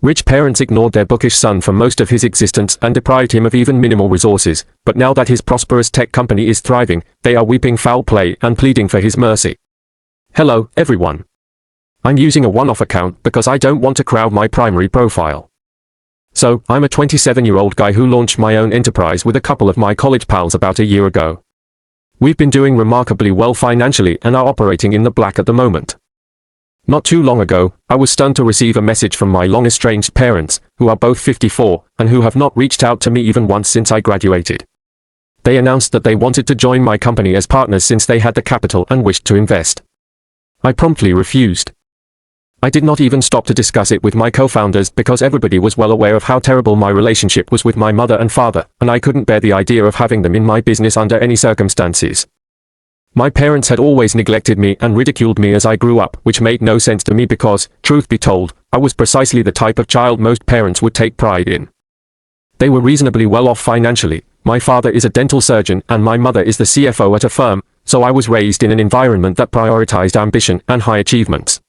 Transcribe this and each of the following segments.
Rich parents ignored their bookish son for most of his existence and deprived him of even minimal resources, but now that his prosperous tech company is thriving, they are weeping foul play and pleading for his mercy. Hello, everyone. I'm using a one-off account because I don't want to crowd my primary profile. So, I'm a 27-year-old guy who launched my own enterprise with a couple of my college pals about a year ago. We've been doing remarkably well financially and are operating in the black at the moment. Not too long ago, I was stunned to receive a message from my long-estranged parents, who are both 54, and who have not reached out to me even once since I graduated. They announced that they wanted to join my company as partners since they had the capital and wished to invest. I promptly refused. I did not even stop to discuss it with my co-founders because everybody was well aware of how terrible my relationship was with my mother and father, and I couldn't bear the idea of having them in my business under any circumstances. My parents had always neglected me and ridiculed me as I grew up, which made no sense to me because, truth be told, I was precisely the type of child most parents would take pride in. They were reasonably well off financially. My father is a dental surgeon and my mother is the CFO at a firm, so I was raised in an environment that prioritized ambition and high achievements.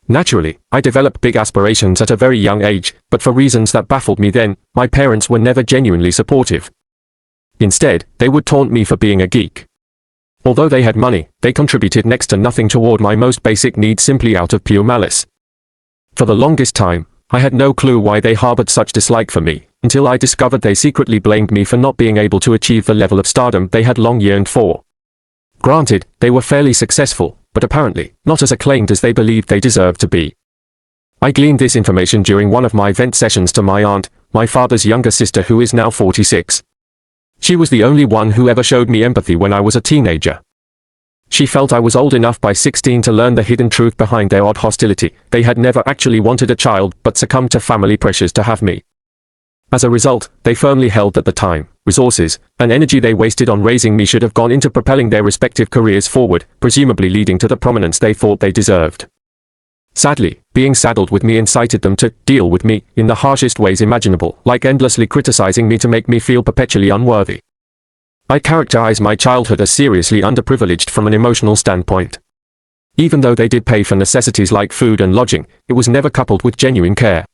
Naturally, I developed big aspirations at a very young age, but for reasons that baffled me then, my parents were never genuinely supportive. Instead, they would taunt me for being a geek. Although they had money, they contributed next to nothing toward my most basic needs simply out of pure malice. For the longest time, I had no clue why they harbored such dislike for me, until I discovered they secretly blamed me for not being able to achieve the level of stardom they had long yearned for. Granted, they were fairly successful, but apparently, not as acclaimed as they believed they deserved to be. I gleaned this information during one of my vent sessions to my aunt, my father's younger sister who is now 46. She was the only one who ever showed me empathy when I was a teenager. She felt I was old enough by 16 to learn the hidden truth behind their odd hostility. They had never actually wanted a child, but succumbed to family pressures to have me. As a result, they firmly held that the time, resources, and energy they wasted on raising me should have gone into propelling their respective careers forward, presumably leading to the prominence they thought they deserved. Sadly, being saddled with me incited them to deal with me in the harshest ways imaginable, like endlessly criticizing me to make me feel perpetually unworthy. I characterize my childhood as seriously underprivileged from an emotional standpoint. Even though they did pay for necessities like food and lodging, it was never coupled with genuine care.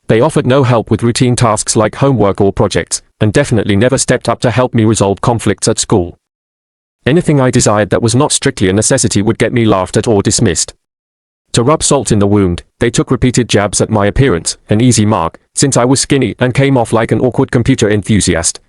They offered no help with routine tasks like homework or projects, and definitely never stepped up to help me resolve conflicts at school. Anything I desired that was not strictly a necessity would get me laughed at or dismissed. To rub salt in the wound, they took repeated jabs at my appearance, an easy mark, since I was skinny and came off like an awkward computer enthusiast.